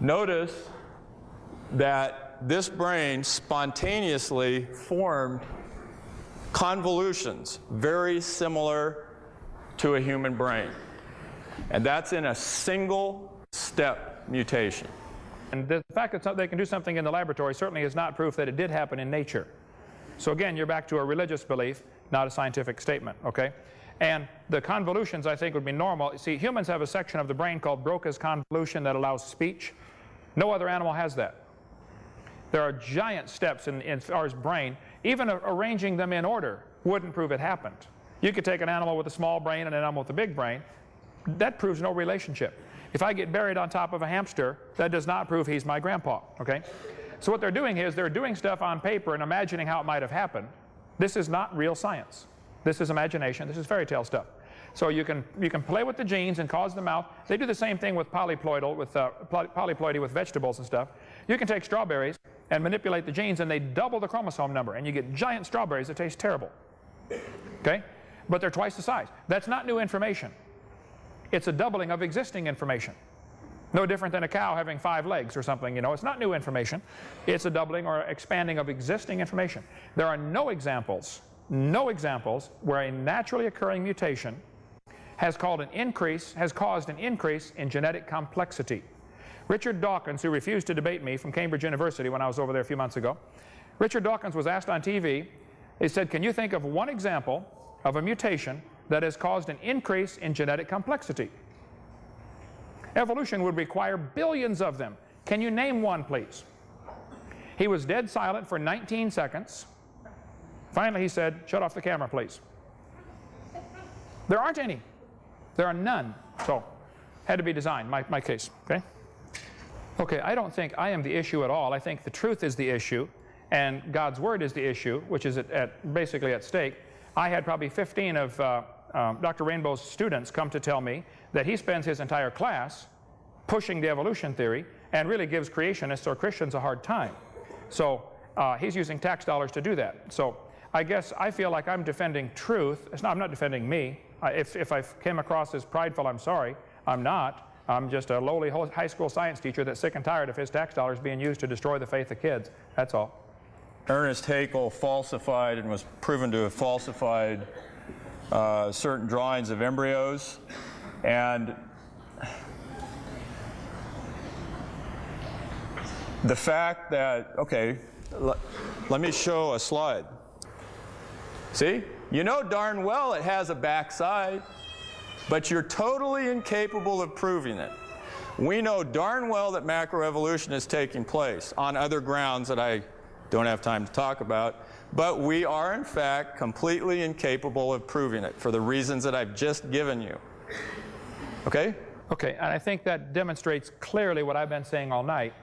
Notice that this brain spontaneously formed convolutions very similar to a human brain. And that's in a single step mutation. And the fact that they can do something in the laboratory certainly is not proof that it did happen in nature. So again, you're back to a religious belief, not a scientific statement, okay? And the convolutions, I think, would be normal. See, humans have a section of the brain called Broca's convolution that allows speech. No other animal has that. There are giant steps in our brain. Even arranging them in order wouldn't prove it happened. You could take an animal with a small brain and an animal with a big brain. That proves no relationship. If I get buried on top of a hamster, that does not prove he's my grandpa, okay? So what they're doing is they're doing stuff on paper and imagining how it might have happened. This is not real science. This is imagination. This is fairy tale stuff. So you can play with the genes and cause them out. They do the same thing with polyploidy with vegetables and stuff. You can take strawberries and manipulate the genes and they double the chromosome number and you get giant strawberries that taste terrible. Okay? But they're twice the size. That's not new information. It's a doubling of existing information. No different than a cow having 5 legs or something, you know. It's not new information. It's a doubling or expanding of existing information. There are no examples where a naturally occurring mutation has caused an increase in genetic complexity. Richard Dawkins, who refused to debate me from Cambridge University when I was over there a few months ago, Richard Dawkins was asked on TV, he said, can you think of one example of a mutation that has caused an increase in genetic complexity? Evolution would require billions of them. Can you name one, please? He was dead silent for 19 seconds. Finally, he said, shut off the camera, please. There aren't any. There are none. So, had to be designed, my case, okay? Okay, I don't think I am the issue at all. I think the truth is the issue, and God's Word is the issue, which is basically at stake. I had probably 15 of Dr. Rainbow's students come to tell me that he spends his entire class pushing the evolution theory and really gives creationists or Christians a hard time. So he's using tax dollars to do that. So I guess I feel like I'm defending truth. I'm not defending me. If I came across as prideful, I'm sorry. I'm not. I'm just a lowly high school science teacher that's sick and tired of his tax dollars being used to destroy the faith of kids. That's all. Ernest Haeckel falsified and was proven to have falsified certain drawings of embryos, and the fact that, okay, let me show a slide. See? You know darn well it has a backside, but you're totally incapable of proving it. We know darn well that macroevolution is taking place on other grounds that I don't have time to talk about, but we are in fact completely incapable of proving it for the reasons that I've just given you. Okay? Okay, and I think that demonstrates clearly what I've been saying all night.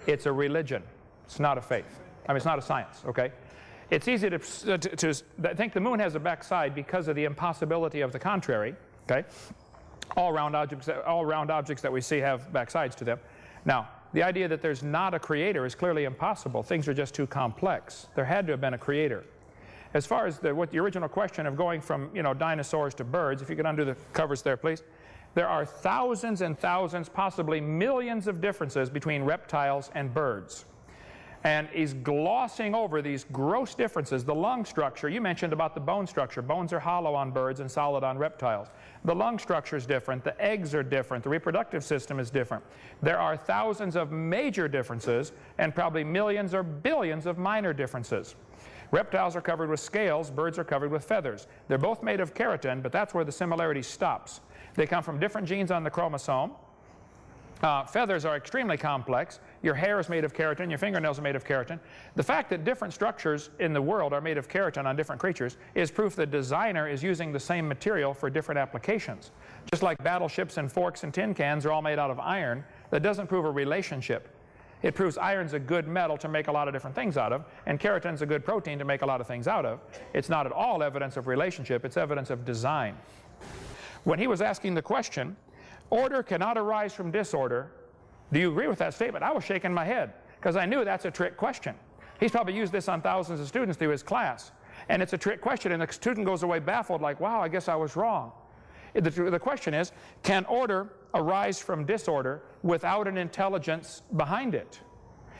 It's a religion. It's not a faith. I mean, it's not a science, okay? It's easy to think the moon has a backside because of the impossibility of the contrary, okay? All round objects that we see have backsides to them. Now, the idea that there's not a creator is clearly impossible. Things are just too complex. There had to have been a creator. As far as the original question of going from, you know, dinosaurs to birds, if you could undo the covers there, please. There are thousands and thousands, possibly millions of differences between reptiles and birds. And he's glossing over these gross differences. The lung structure, you mentioned about the bone structure. Bones are hollow on birds and solid on reptiles. The lung structure is different. The eggs are different. The reproductive system is different. There are thousands of major differences and probably millions or billions of minor differences. Reptiles are covered with scales. Birds are covered with feathers. They're both made of keratin, but that's where the similarity stops. They come from different genes on the chromosome. Feathers are extremely complex. Your hair is made of keratin. Your fingernails are made of keratin. The fact that different structures in the world are made of keratin on different creatures is proof the designer is using the same material for different applications. Just like battleships and forks and tin cans are all made out of iron, that doesn't prove a relationship. It proves iron's a good metal to make a lot of different things out of, and keratin's a good protein to make a lot of things out of. It's not at all evidence of relationship. It's evidence of design. When he was asking the question, order cannot arise from disorder, do you agree with that statement? I was shaking my head because I knew that's a trick question. He's probably used this on thousands of students through his class. And it's a trick question, and the student goes away baffled like, wow, I guess I was wrong. The question is, can order arise from disorder without an intelligence behind it?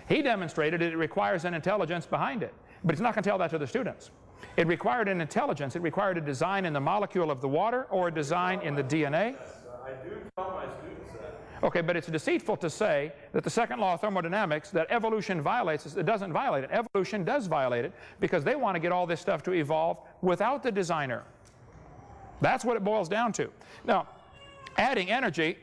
He demonstrated it requires an intelligence behind it, but he's not going to tell that to the students. It required an intelligence. It required a design in the molecule of the water or a design in the DNA. I do tell my students that. Okay, but it's deceitful to say that the second law of thermodynamics, that evolution violates it. It doesn't violate it. Evolution does violate it because they want to get all this stuff to evolve without the designer. That's what it boils down to. Now, adding energy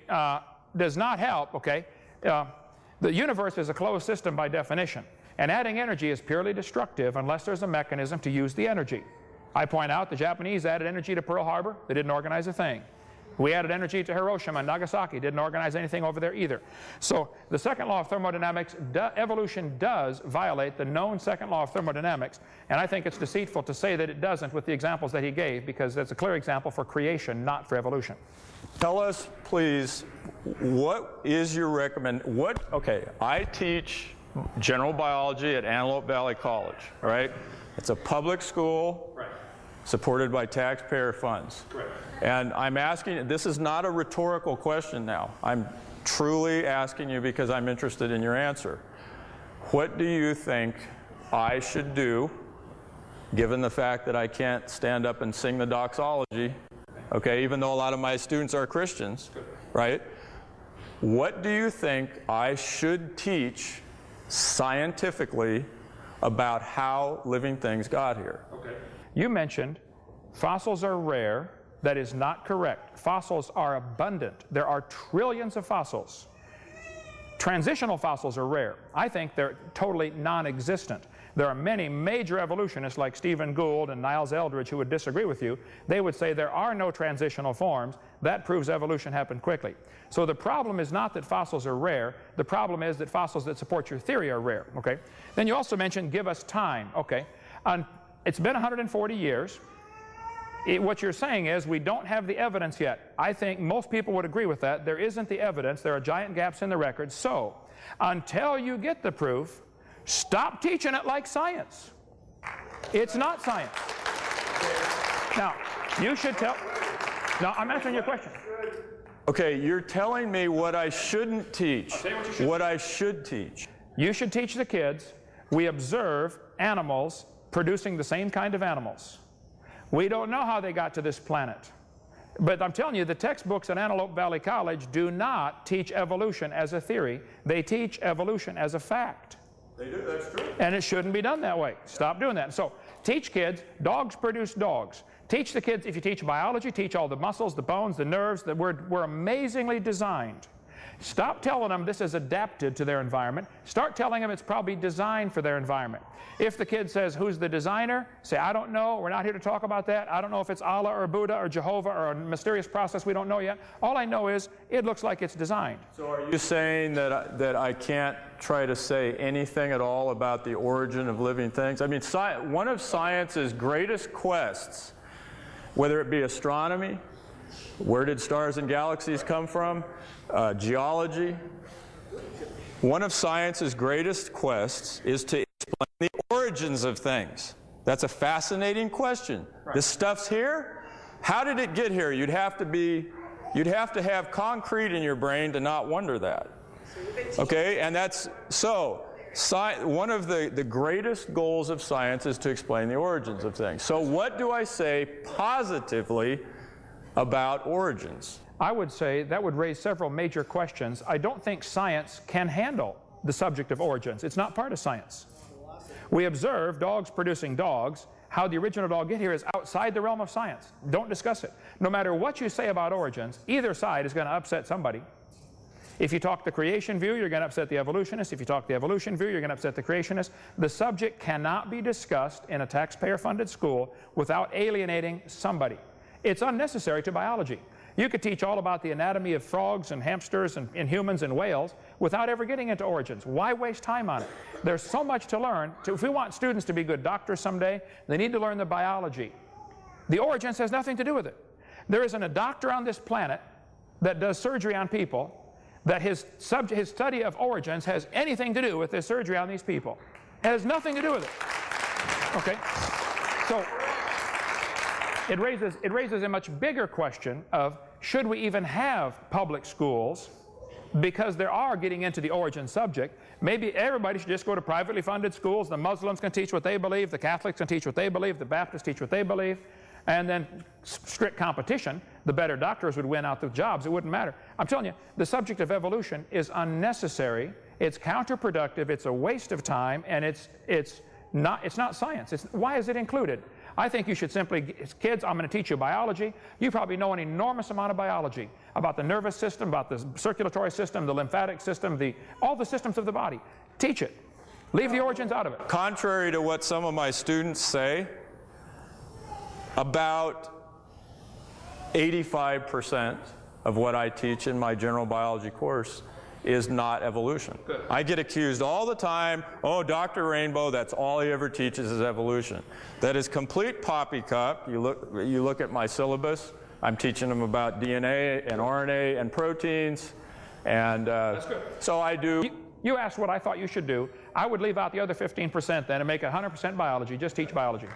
does not help, okay? The universe is a closed system by definition, and adding energy is purely destructive unless there's a mechanism to use the energy. I point out the Japanese added energy to Pearl Harbor. They didn't organize a thing. We added energy to Hiroshima and Nagasaki. Didn't organize anything over there either. So the second law of thermodynamics, evolution does violate the known second law of thermodynamics, and I think it's deceitful to say that it doesn't with the examples that he gave, because that's a clear example for creation, not for evolution. Tell us, please, what is your okay, I teach general biology at Antelope Valley College, all right? It's a public school. Right. Supported by taxpayer funds. Correct. And I'm asking, this is not a rhetorical question now. I'm truly asking you because I'm interested in your answer. What do you think I should do, given the fact that I can't stand up and sing the doxology, okay, even though a lot of my students are Christians, right? What do you think I should teach scientifically about how living things got here? Okay. You mentioned fossils are rare. That is not correct. Fossils are abundant. There are trillions of fossils. Transitional fossils are rare. I think they're totally non-existent. There are many major evolutionists like Stephen Gould and Niles Eldredge who would disagree with you. They would say there are no transitional forms. That proves evolution happened quickly. So the problem is not that fossils are rare. The problem is that fossils that support your theory are rare. Okay. Then you also mentioned give us time. Okay. It's been 140 years. What you're saying is we don't have the evidence yet. I think most people would agree with that. There isn't the evidence. There are giant gaps in the record. So until you get the proof, stop teaching it like science. It's not science. Now, you should tell. Now, I'm answering your question. Okay, you're telling me what I shouldn't teach. I'll tell you what you should. What I should teach. You should teach the kids we observe animals producing the same kind of animals. We don't know how they got to this planet. But I'm telling you, the textbooks at Antelope Valley College do not teach evolution as a theory. They teach evolution as a fact. They do, that's true. And it shouldn't be done that way. Stop doing that. So teach kids, dogs produce dogs. Teach the kids, if you teach biology, teach all the muscles, the bones, the nerves, that we're amazingly designed. Stop telling them this is adapted to their environment. Start telling them it's probably designed for their environment. If the kid says, who's the designer? Say, I don't know. We're not here to talk about that. I don't know if it's Allah or Buddha or Jehovah or a mysterious process we don't know yet. All I know is it looks like it's designed. So are you saying that I can't try to say anything at all about the origin of living things? I mean, one of science's greatest quests, whether it be astronomy, where did stars and galaxies come from, geology, one of science's greatest quests is to explain the origins of things. That's a fascinating question. Right. This stuff's here? How did it get here? You'd have to have concrete in your brain to not wonder that. Okay, and that's so. One of the greatest goals of science is to explain the origins of things. So what do I say positively about origins? I would say that would raise several major questions. I don't think science can handle the subject of origins. It's not part of science. We observe dogs producing dogs. How the original dog get here is outside the realm of science. Don't discuss it. No matter what you say about origins, either side is going to upset somebody. If you talk the creation view, you're going to upset the evolutionist. If you talk the evolution view, you're going to upset the creationist. The subject cannot be discussed in a taxpayer-funded school without alienating somebody. It's unnecessary to biology. You could teach all about the anatomy of frogs and hamsters and humans and whales without ever getting into origins. Why waste time on it? There's so much to learn. If we want students to be good doctors someday, they need to learn the biology. The origins has nothing to do with it. There isn't a doctor on this planet that does surgery on people that his study of origins has anything to do with his surgery on these people. It has nothing to do with it. Okay? So it raises a much bigger question of, should we even have public schools? Because they are getting into the origin subject. Maybe everybody should just go to privately funded schools. The Muslims can teach what they believe, the Catholics can teach what they believe, the Baptists teach what they believe, and then strict competition. The better doctors would win out the jobs. It wouldn't matter. I'm telling you, the subject of evolution is unnecessary. It's counterproductive. It's a waste of time, and it's not science. Why is it included? I think you should simply, kids, I'm going to teach you biology. You probably know an enormous amount of biology about the nervous system, about the circulatory system, the lymphatic system, all the systems of the body. Teach it. Leave the origins out of it. Contrary to what some of my students say, about 85% of what I teach in my general biology course is not evolution. Good. I get accused all the time, oh, Dr. Rainbow, that's all he ever teaches is evolution. That is complete poppycock. You look at my syllabus, I'm teaching them about DNA and RNA and proteins, and that's good. So I do. You asked what I thought you should do. I would leave out the other 15% then and make it 100% biology. Just teach biology.